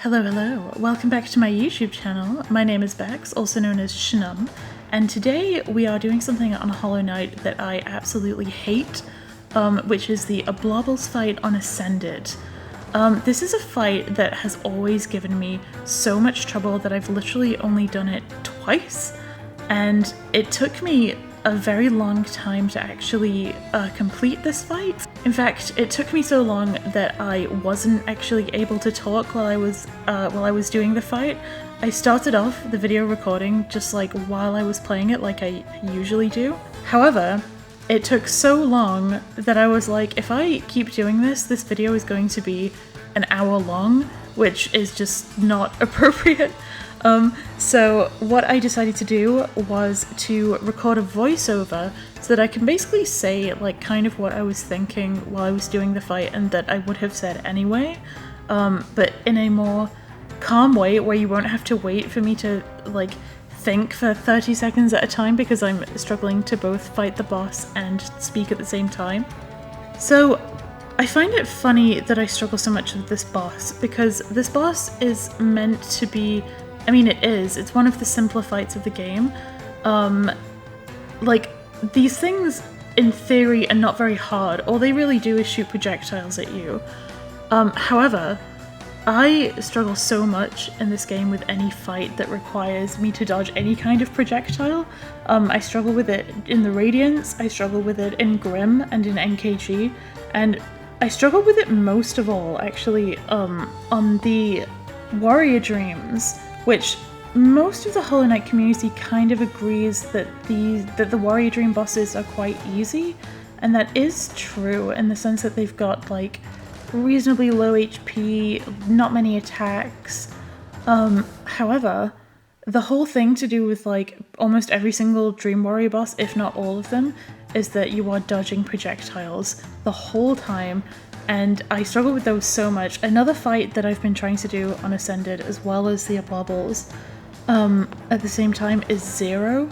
Hello, hello. Welcome back to my YouTube channel. My name is Bex, also known as Shnum, and today we are doing something on Hollow Knight that I absolutely hate, which is the Oblobbles fight on Ascended. This is a fight that has always given me so much trouble that I've literally only done it twice, and it took me a very long time to actually complete this fight. In fact, it took me so long that I wasn't actually able to talk while I was doing the fight. I started off the video recording just like while I was playing it, like I usually do. However, it took so long that I was like, if I keep doing this video is going to be an hour long, which is just not appropriate. So what I decided to do was to record a voiceover so that I can basically say like kind of what I was thinking while I was doing the fight and that I would have said anyway, but in a more calm way where you won't have to wait for me to like think for 30 seconds at a time because I'm struggling to both fight the boss and speak at the same time. So I find it funny that I struggle so much with this boss because this boss is meant to be, I mean it's one of the simpler fights of the game. Like these things in theory are not very hard. All they really do is shoot projectiles at you. However, I struggle so much in this game with any fight that requires me to dodge any kind of projectile. I struggle with it in the Radiance, I struggle with it in Grim and in NKG, and I struggle with it most of all actually on the Warrior Dreams, which most of the Hollow Knight community kind of agrees that the Warrior Dream bosses are quite easy, and that is true in the sense that they've got like reasonably low HP, not many attacks. However, the whole thing to do with like almost every single Dream Warrior boss, if not all of them, is that you are dodging projectiles the whole time, and I struggle with those so much. Another fight that I've been trying to do on Ascended as well as the Oblobbles at the same time is Zero,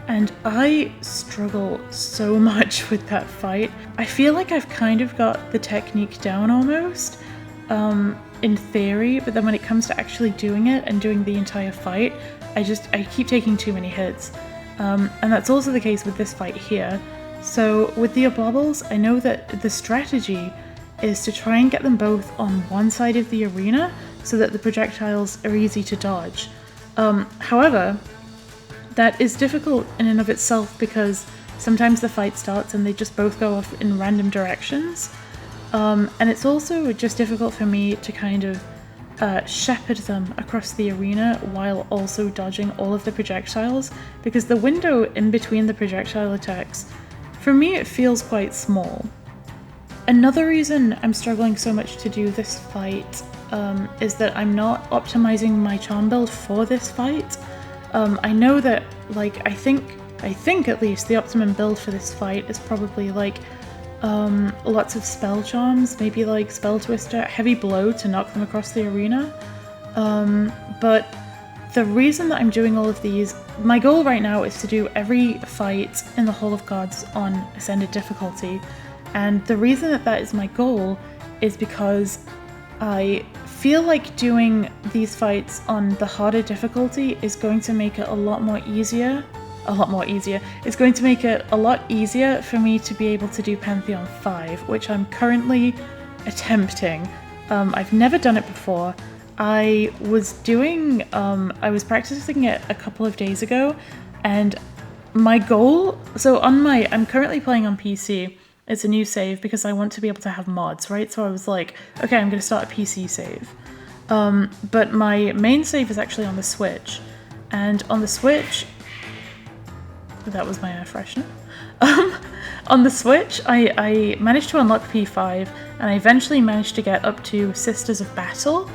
and I struggle so much with that fight. I feel like I've kind of got the technique down almost, in theory, but then when it comes to actually doing it and doing the entire fight, I keep taking too many hits. And that's also the case with this fight here. So with the Oblobbles, I know that the strategy is to try and get them both on one side of the arena so that the projectiles are easy to dodge. However, that is difficult in and of itself because sometimes the fight starts and they just both go off in random directions. And it's also just difficult for me to kind of shepherd them across the arena while also dodging all of the projectiles, because the window in between the projectile attacks, for me it feels quite small. Another reason I'm struggling so much to do this fight is that I'm not optimizing my charm build for this fight. I know that, like, I think at least the optimum build for this fight is probably like lots of spell charms, maybe like Spell Twister, Heavy Blow to knock them across the arena. But the reason that I'm doing all of these, my goal right now is to do every fight in the Hall of Gods on Ascended difficulty. And the reason that that is my goal is because I feel like doing these fights on the harder difficulty is going to make it a lot more easier. It's going to make it a lot easier for me to be able to do Pantheon 5, which I'm currently attempting. I've never done it before. I was practicing it a couple of days ago, and my goal, I'm currently playing on PC. It's a new save because I want to be able to have mods, right? So I was like, okay, I'm going to start a PC save. But my main save is actually on the Switch. And on the Switch, that was my air freshener. On the Switch, I managed to unlock P5, and I eventually managed to get up to Sisters of Battle,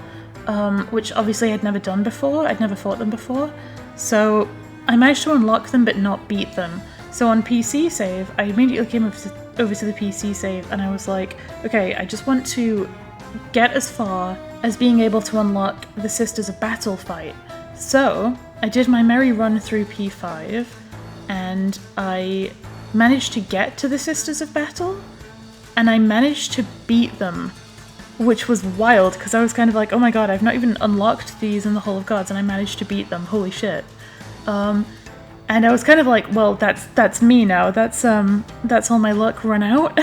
which obviously I'd never done before. I'd never fought them before. So I managed to unlock them but not beat them. So on PC save, I immediately came over to the PC save and I was like, okay, I just want to get as far as being able to unlock the Sisters of Battle fight. So I did my merry run through P5 and I managed to get to the Sisters of Battle and I managed to beat them which was wild because I was kind of like, oh my god, I've not even unlocked these in the Hall of Gods and I managed to beat them, holy shit. And I was kind of like, well, that's me now, that's all my luck run out.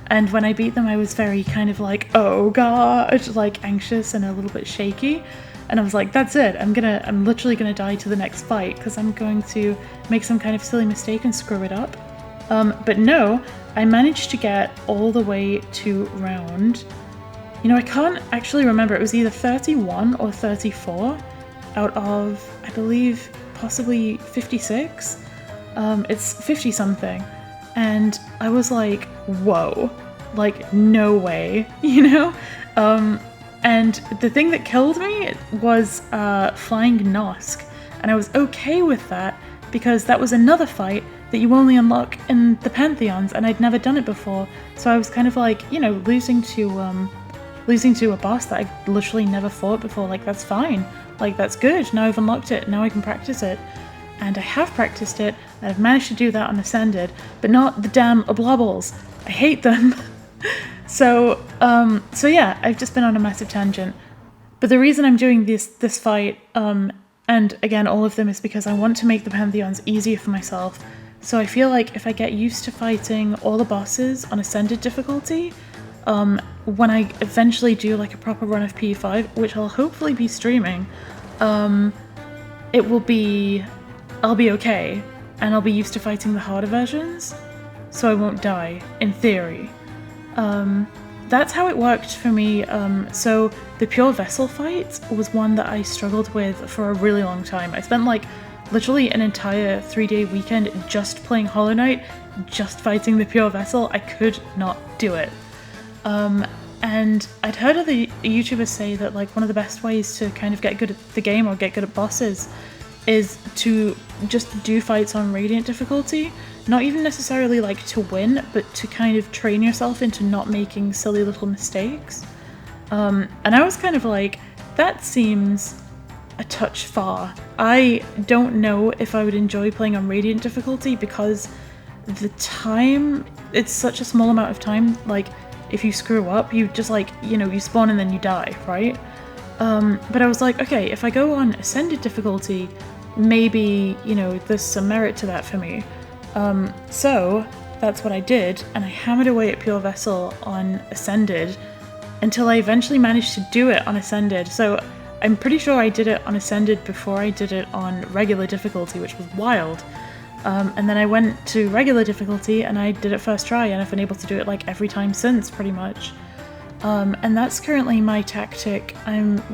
And when I beat them, I was very kind of like, oh god, like anxious and a little bit shaky. And I was like, that's it, I'm literally gonna die to the next fight because I'm going to make some kind of silly mistake and screw it up. But no, I managed to get all the way to round, you know, I can't actually remember, it was either 31 or 34 out of, I believe, possibly 56. It's 50 something. And I was like, whoa, like no way, you know? And the thing that killed me was Flying Nosk. And I was okay with that because that was another fight that you only unlock in the Pantheons and I'd never done it before. So I was kind of like, you know, losing to a boss that I've literally never fought before, like that's fine. Like that's good, now I've unlocked it, now I can practice it. And I have practiced it, and I've managed to do that on Ascended, but not the damn Oblobbles. I hate them. So yeah, I've just been on a massive tangent. But the reason I'm doing this fight, and again all of them, is because I want to make the Pantheons easier for myself. So I feel like if I get used to fighting all the bosses on Ascended difficulty, when I eventually do like a proper run of P5, which I'll hopefully be streaming, I'll be okay, and I'll be used to fighting the harder versions, so I won't die, in theory. That's how it worked for me. So the Pure Vessel fight was one that I struggled with for a really long time. I spent like literally an entire 3-day weekend just playing Hollow Knight, just fighting the Pure Vessel. I could not do it. And I'd heard other YouTubers say that like one of the best ways to kind of get good at the game or get good at bosses is to just do fights on Radiant difficulty. Not even necessarily like to win, but to kind of train yourself into not making silly little mistakes. And I was kind of like, that seems a touch far. I don't know if I would enjoy playing on Radiant difficulty because the time, it's such a small amount of time. Like if you screw up, you just like, you know, you spawn and then you die, right? But I was like, okay, if I go on Ascended difficulty, maybe, you know, there's some merit to that for me. So that's what I did, and I hammered away at Pure Vessel on Ascended until I eventually managed to do it on Ascended. So I'm pretty sure I did it on Ascended before I did it on regular difficulty, which was wild. And then I went to regular difficulty and I did it first try, and I've been able to do it like every time since, pretty much. And that's currently my tactic. I've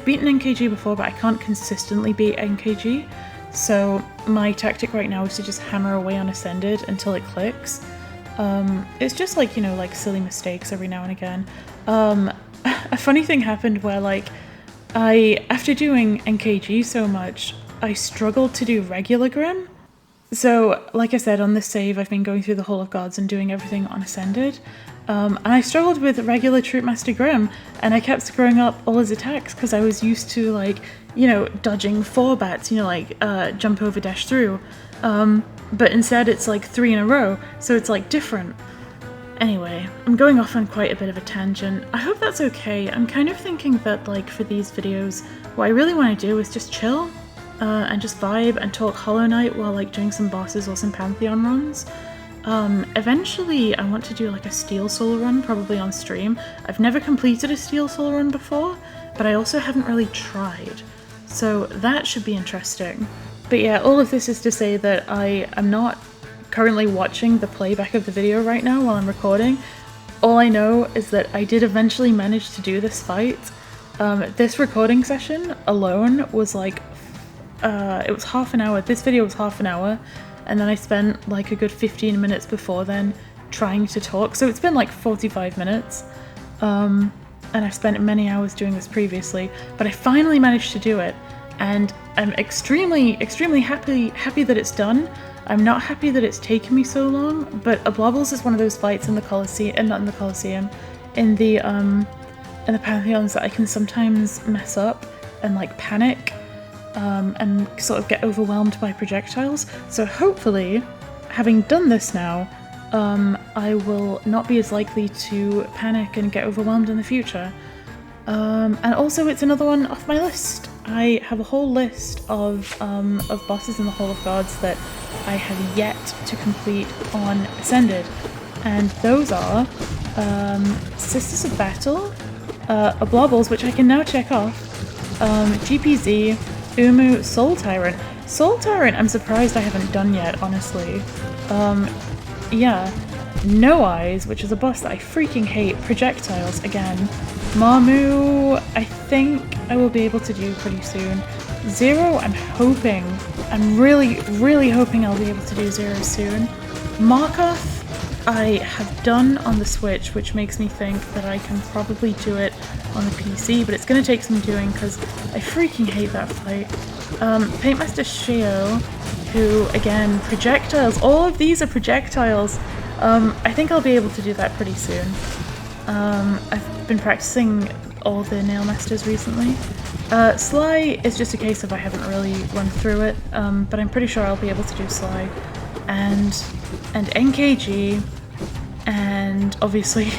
beaten NKG before, but I can't consistently beat NKG. So my tactic right now is to just hammer away on Ascended until it clicks. It's just like, you know, like silly mistakes every now and again. A funny thing happened where like after doing NKG so much, I struggled to do regular Grim. So like I said, on this save I've been going through the Hall of Gods and doing everything on Ascended. And I struggled with regular Troopmaster Grim, and I kept screwing up all his attacks because I was used to like, you know, dodging 4 bats, you know, like jump over, dash through. But instead it's like 3 in a row, so it's like different. Anyway, I'm going off on quite a bit of a tangent. I hope that's okay. I'm kind of thinking that like for these videos, what I really want to do is just chill and just vibe and talk Hollow Knight while like doing some bosses or some Pantheon runs. Eventually I want to do like a Steel Soul run, probably on stream. I've never completed a Steel Soul run before, but I also haven't really tried. So that should be interesting. But yeah, all of this is to say that I am not currently watching the playback of the video right now while I'm recording. All I know is that I did eventually manage to do this fight. This recording session alone was like, it was half an hour. This video was half an hour. And then I spent like a good 15 minutes before then trying to talk. So it's been like 45 minutes. And I've spent many hours doing this previously, but I finally managed to do it. And I'm extremely, extremely happy that it's done. I'm not happy that it's taken me so long, but Oblobbles is one of those fights in the Colosseum, not in the Colosseum, in the Pantheons that I can sometimes mess up and like panic. And sort of get overwhelmed by projectiles. So hopefully, having done this now, I will not be as likely to panic and get overwhelmed in the future. And also it's another one off my list. I have a whole list of bosses in the Hall of Gods that I have yet to complete on Ascended. And those are Sisters of Battle, Oblobles, which I can now check off, GPZ, Umu, Soul Tyrant. Soul Tyrant I'm surprised I haven't done yet, honestly. Yeah. No Eyes, which is a boss that I freaking hate. Projectiles, again. Marmu, I think I will be able to do pretty soon. Zero, I'm really hoping I'll be able to do Zero soon. Markoth, I have done on the Switch, which makes me think that I can probably do it on the PC, but it's going to take some doing because I freaking hate that fight. Paintmaster Shio, who, again, projectiles. All of these are projectiles. I think I'll be able to do that pretty soon. I've been practicing all the Nail Masters recently. Sly is just a case of I haven't really run through it, but I'm pretty sure I'll be able to do Sly. And NKG, and obviously,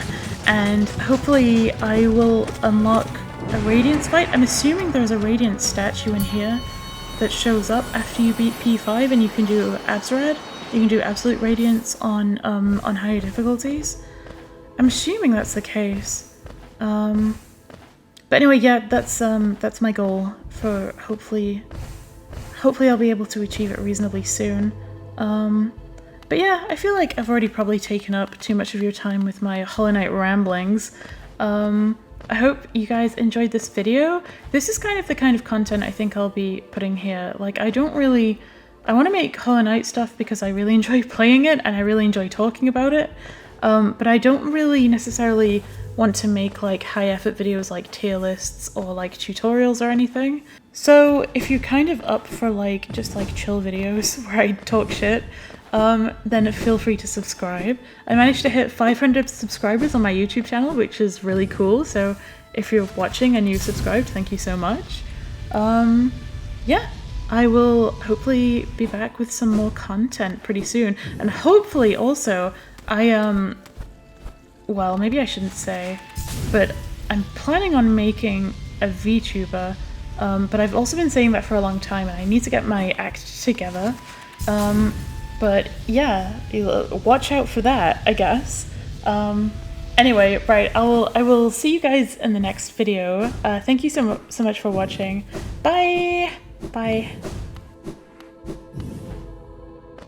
and hopefully I will unlock a Radiance fight. I'm assuming there's a Radiance statue in here that shows up after you beat P5 and you can do Abzurad. You can do Absolute Radiance on higher difficulties. I'm assuming that's the case. But anyway, yeah, that's my goal for hopefully I'll be able to achieve it reasonably soon. But yeah, I feel like I've already probably taken up too much of your time with my Hollow Knight ramblings. I hope you guys enjoyed this video. This is kind of content I think I'll be putting here. Like, I want to make Hollow Knight stuff because I really enjoy playing it and I really enjoy talking about it. But I don't really necessarily want to make like high effort videos like tier lists or like tutorials or anything. So if you're kind of up for like just like chill videos where I talk shit, then feel free to subscribe. I managed to hit 500 subscribers on my YouTube channel, which is really cool. So if you're watching and you've subscribed, thank you so much. Yeah, I will hopefully be back with some more content pretty soon. And hopefully also, well, maybe I shouldn't say, but I'm planning on making a VTuber, but I've also been saying that for a long time and I need to get my act together. But yeah, watch out for that, I guess. Anyway, right, I will see you guys in the next video. Thank you so much for watching. Bye! Bye.